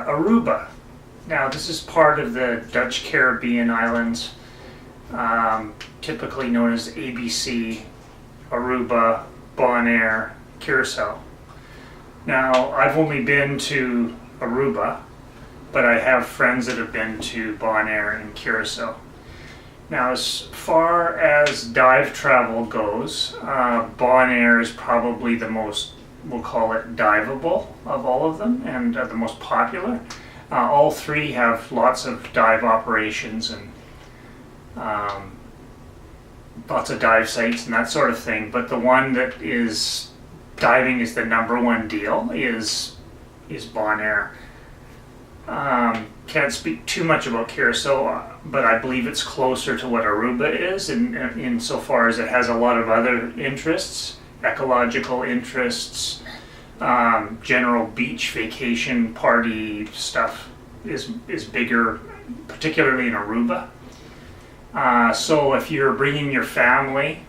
Aruba. Now this is part of the Dutch Caribbean islands, typically known as ABC, Aruba, Bonaire, Curacao. Now I've only been to Aruba, but I have friends that have been to Bonaire and Curacao. Now as far as dive travel goes, Bonaire is probably the most, we'll call it diveable of all of them, and the most popular. All three have lots of dive operations and lots of dive sites and that sort of thing, but the one that is diving is the number one deal is Bonaire. Can't speak too much about Curacao, but I believe it's closer to what Aruba is in so far as it has a lot of other interests, ecological interests, general beach vacation party stuff is bigger, particularly in Aruba. So if you're bringing your family,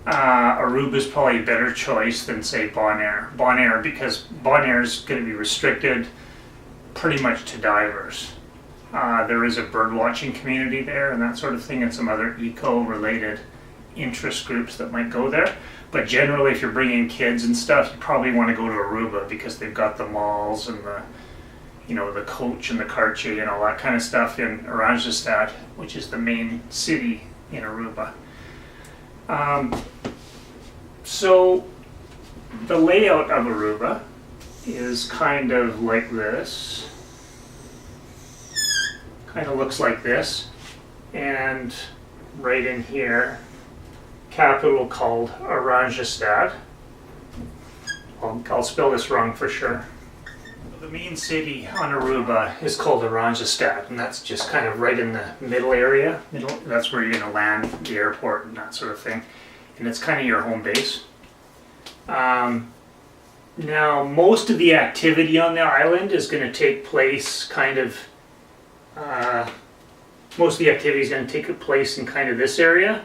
Aruba is probably a better choice than say Bonaire, because Bonaire is going to be restricted pretty much to divers. There is a bird watching community there and that sort of thing, and some other eco-related interest groups that might go there. But generally, if you're bringing kids and stuff, you probably want to go to Aruba because they've got the malls and the coach and the Cartier and all that kind of stuff in Oranjestad, which is the main city in Aruba. So the layout of Aruba is kind of like this. Kind of looks like this. And right in here, capital called Oranjestad. I'll spell this wrong for sure. The main city on Aruba is called Oranjestad, and that's just kind of right in the middle area. That's where you're going to land, the airport and that sort of thing. And it's kind of your home base. Now, most of the activity on the island is going to take place most of the activity is going to take place in kind of this area.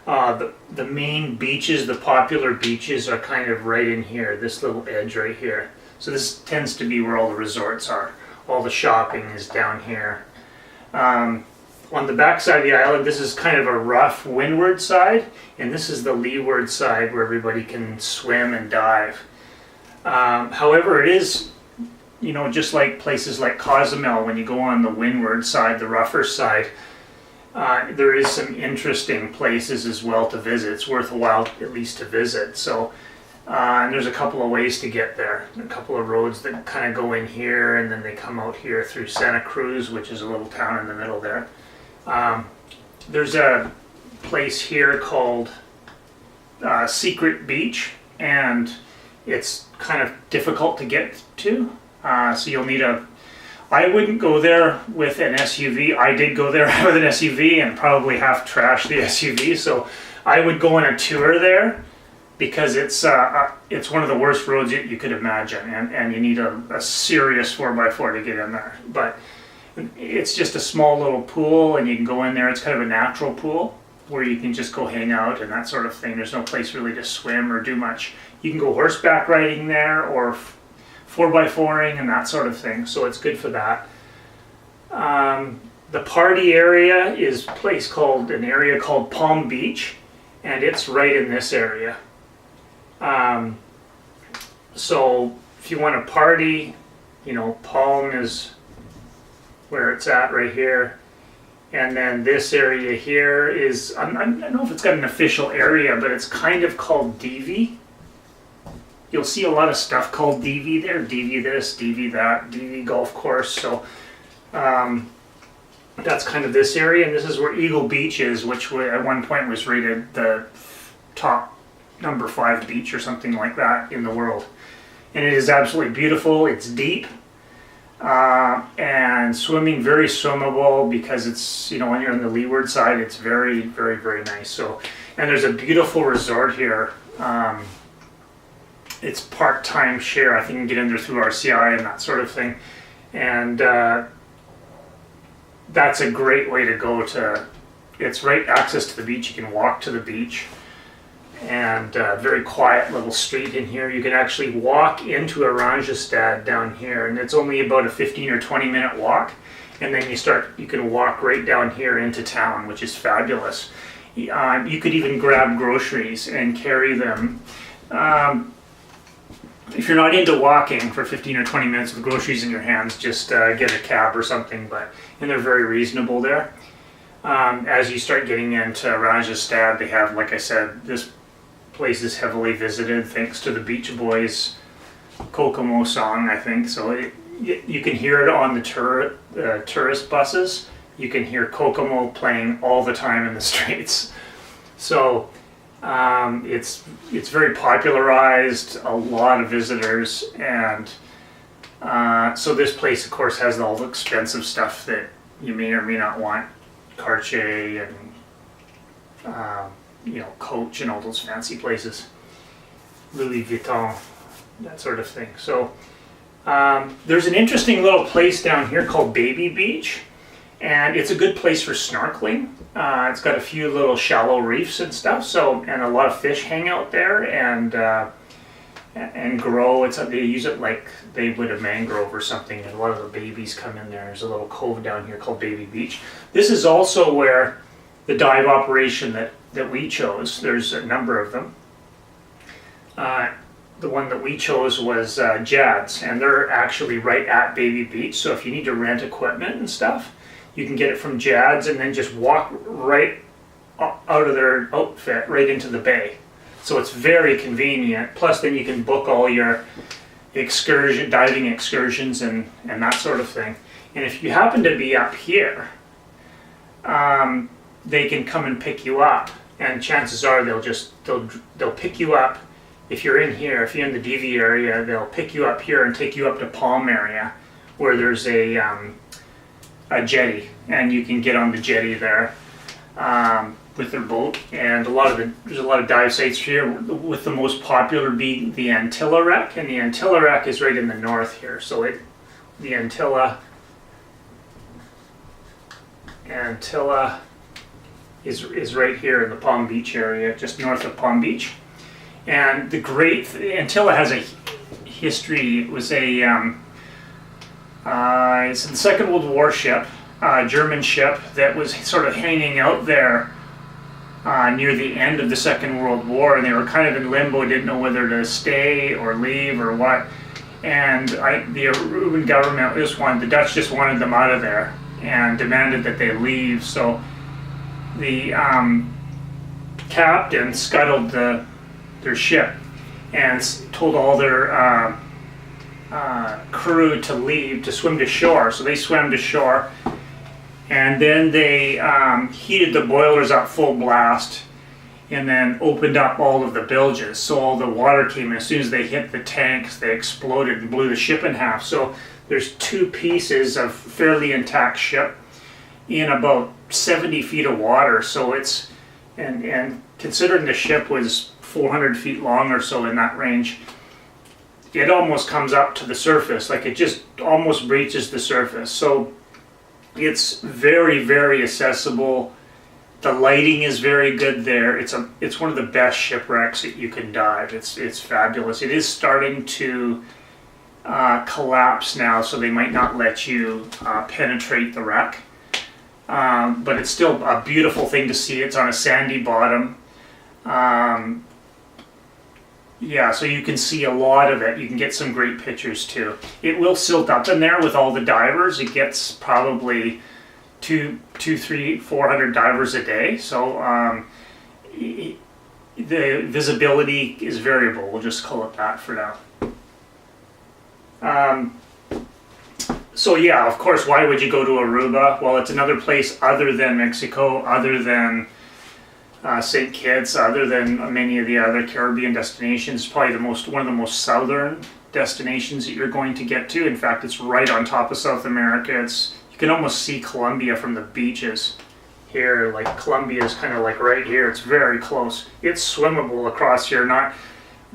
The main beaches, the popular beaches, are kind of right in here, this little edge right here. So this tends to be where all the resorts are. All the shopping is down here. On the back side of the island, this is kind of a rough windward side, and this is the leeward side where everybody can swim and dive. However, it is, just like places like Cozumel, when you go on the windward side, the rougher side, there is some interesting places as well to visit. It's worth a while at least to visit. So, and there's a couple of ways to get there. A couple of roads that kind of go in here, and then they come out here through Santa Cruz, which is a little town in the middle there. There's a place here called Secret Beach, and it's kind of difficult to get to. So you'll need I wouldn't go there with an SUV. I did go there with an SUV and probably half trashed the SUV. So I would go on a tour there because it's one of the worst roads you could imagine, and you need a serious 4x4 to get in there. But it's just a small little pool, and you can go in there. It's kind of a natural pool where you can just go hang out and that sort of thing. There's no place really to swim or do much. You can go horseback riding there or 4x4ing and that sort of thing, so it's good for that. The party area is an area called Palm Beach, and it's right in this area. So if you want to party, Palm is where it's at right here. And then this area here is, I don't know if it's got an official area, but it's kind of called DV. You'll see a lot of stuff called DV there, DV this, DV that, DV golf course. So that's kind of this area, and this is where Eagle Beach is, which at one point was rated the top number 5 beach or something like that in the world. And it is absolutely beautiful. It's deep. And swimming very swimmable because it's, when you're on the leeward side, it's very, very, very nice. So, and there's a beautiful resort here. It's part-time share. I think you can get in there through RCI and that sort of thing. And that's a great way to go to. It's right access to the beach. You can walk to the beach. and very quiet little street in here. You can actually walk into Oranjestad down here, and it's only about a 15 or 20 minute walk. And then you can walk right down here into town, which is fabulous. You could even grab groceries and carry them. If you're not into walking for 15 or 20 minutes with groceries in your hands, just get a cab or something, and they're very reasonable there. As you start getting into Oranjestad, they have, like I said, this place is heavily visited thanks to the Beach Boys Kokomo song, I think. So you can hear it on the tourist buses. You can hear Kokomo playing all the time in the streets. So it's very popularized, a lot of visitors, and so this place, of course, has all the expensive stuff that you may or may not want. Cartier and Coach and all those fancy places, Louis Vuitton, that sort of thing. So there's an interesting little place down here called Baby Beach, and it's a good place for snorkeling. It's got a few little shallow reefs and stuff, and a lot of fish hang out there and grow. They use it like they would a mangrove or something, and a lot of the babies come in there. There's a little cove down here called Baby Beach. This is also where the dive operation that we chose, there's a number of them. The one that we chose was Jad's, and they're actually right at Baby Beach, so if you need to rent equipment and stuff, you can get it from Jad's and then just walk right out of their outfit right into the bay. So it's very convenient. Plus then you can book all your diving excursions and that sort of thing. And if you happen to be up here, they can come and pick you up. And chances are they'll pick you up. If you're in here, if you're in the DV area, they'll pick you up here and take you up to Palm area, where there's a jetty, and you can get on the jetty there with their boat. And there's a lot of dive sites here, with the most popular being the Antilla Wreck, and the Antilla Wreck is right in the north here. So the Antilla is right here in the Palm Beach area, just north of Palm Beach. And Antilla has a history. It was it's the Second World War ship, German ship that was sort of hanging out there near the end of the Second World War, and they were kind of in limbo, didn't know whether to stay or leave or what. And the Aruban government the Dutch just wanted them out of there and demanded that they leave. So the captain scuttled their ship and told all their crew to leave, to swim to shore. So they swam to shore, and then they heated the boilers up full blast and then opened up all of the bilges. So all the water came in. As soon as they hit the tanks, they exploded and blew the ship in half. So there's two pieces of fairly intact ship in about 70 feet of water. So and considering the ship was 400 feet long or so, in that range, it almost comes up to the surface, like it just almost breaches the surface. So it's very, very accessible. The lighting is very good there. It's one of the best shipwrecks that you can dive. It's fabulous. It is starting to collapse now, so they might not let you penetrate the wreck. But it's still a beautiful thing to see. It's on a sandy bottom. Yeah, so you can see a lot of it. You can get some great pictures too. It will silt up in there with all the divers. It gets probably 400 divers a day. So the visibility is variable. We'll just call it that for now. So yeah, of course, why would you go to Aruba? Well, it's another place other than Mexico, other than St. Kitts, other than many of the other Caribbean destinations. It's probably one of the most southern destinations that you're going to get to. In fact, it's right on top of South America. You can almost see Colombia from the beaches here. Like Colombia is kind of like right here. It's very close. It's swimmable across here.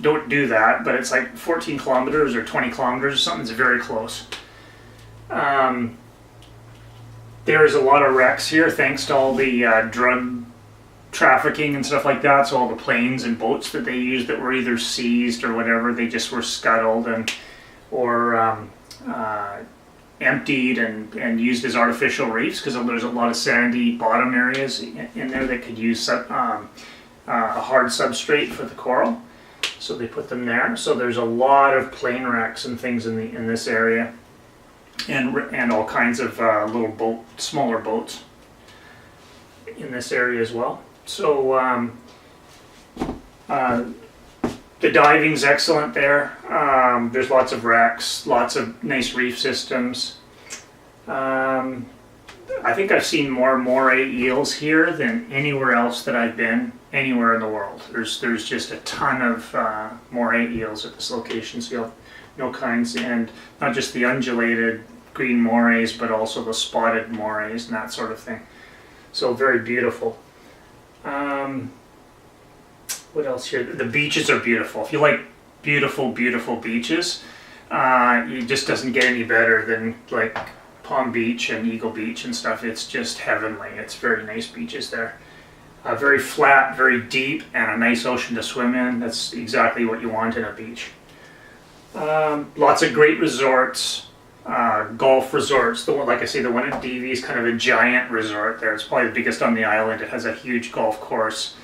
Don't do that, but it's like 14 kilometers or 20 kilometers or something. It's very close. There's a lot of wrecks here thanks to all the drug trafficking and stuff like that. So all the planes and boats that they used that were either seized or whatever, they just were scuttled or emptied and used as artificial reefs, because there's a lot of sandy bottom areas in there that could use a hard substrate for the coral. So they put them there. So there's a lot of plane wrecks and things in this area, and all kinds of smaller boats in this area as well. So the diving's excellent there. There's lots of wrecks, lots of nice reef systems. I think I've seen more moray eels here than anywhere else that I've been, anywhere in the world. There's just a ton of moray eels at this location, so you'll have no kinds, and not just the undulated green morays, but also the spotted morays and that sort of thing. So very beautiful. What else here? The beaches are beautiful. If you like beautiful, beautiful beaches, it just doesn't get any better than like Palm Beach and Eagle Beach and stuff. It's just heavenly. It's very nice beaches there. Very flat, very deep, and a nice ocean to swim in. That's exactly what you want in a beach. Lots of great resorts, golf resorts. The one, like I say, the one at Davie is kind of a giant resort there. It's probably the biggest on the island. It has a huge golf course.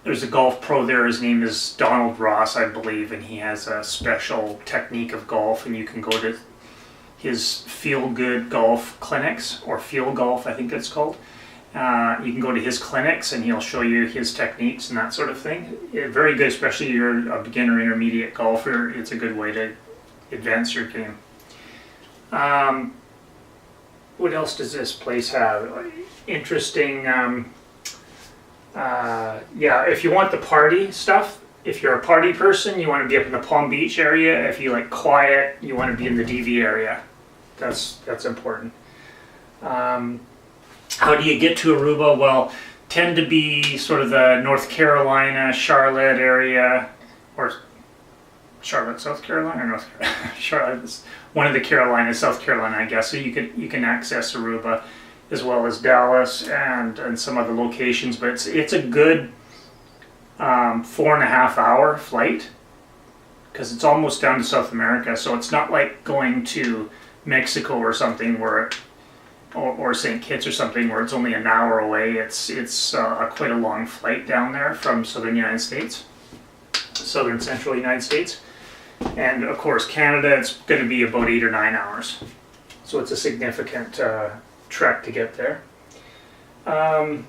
There's a golf pro there. His name is Donald Ross, I believe, and he has a special technique of golf, and you can go to his Feel Good Golf clinics, or Feel Golf, I think it's called. You can go to his clinics and he'll show you his techniques and that sort of thing. Very good, especially if you're a beginner intermediate golfer. It's a good way to advance your game. What else does this place have? Interesting. If you want the party stuff, if you're a party person, you want to be up in the Palm Beach area. If you like quiet, you want to be in the Davie area. That's important. How do you get to Aruba? Well, tend to be sort of the North Carolina, Charlotte area, or Charlotte, South Carolina, or North Carolina? Charlotte is one of the Carolinas, South Carolina, I guess. So you can access Aruba, as well as Dallas and some other locations. But it's a good 4.5 hour flight, because it's almost down to South America. So it's not like going to Mexico or something or St. Kitts or something where it's only an hour away. It's quite a long flight down there from southern central United States. And of course Canada, it's going to be about 8 or 9 hours. So it's a significant trek to get there. The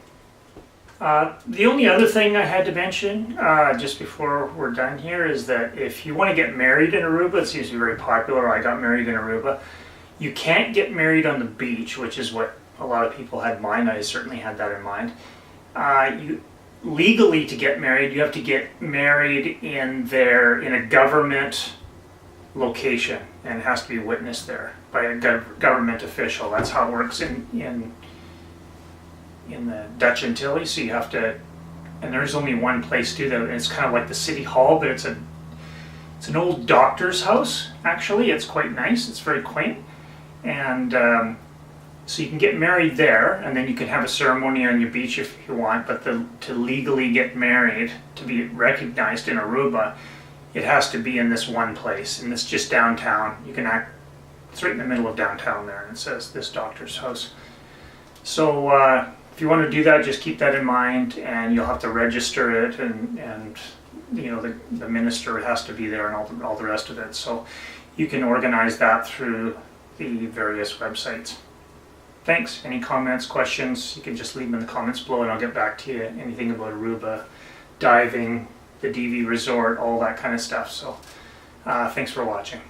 only other thing I had to mention just before we're done here is that if you want to get married in Aruba, it's usually very popular. I got married in Aruba. You can't get married on the beach, which is what a lot of people had in mind. I certainly had that in mind. Legally, to get married, you have to get married in a government location, and it has to be witnessed there by a government official. That's how it works in the Dutch Antilles. So you have to, and there's only one place to do that. And it's kind of like the city hall, but it's an old doctor's house. Actually, it's quite nice. It's very quaint. And so you can get married there, and then you can have a ceremony on your beach if you want, but to legally get married, to be recognized in Aruba, it has to be in this one place, and it's just downtown. It's right in the middle of downtown there, and it says this doctor's house. So if you want to do that, just keep that in mind, and you'll have to register it, and you know, the minister has to be there and all the rest of it. So you can organize that through the various websites. Thanks. Any comments, questions, you can just leave them in the comments below and I'll get back to you. Anything about Aruba, diving, the Davie Resort, all that kind of stuff. So thanks for watching.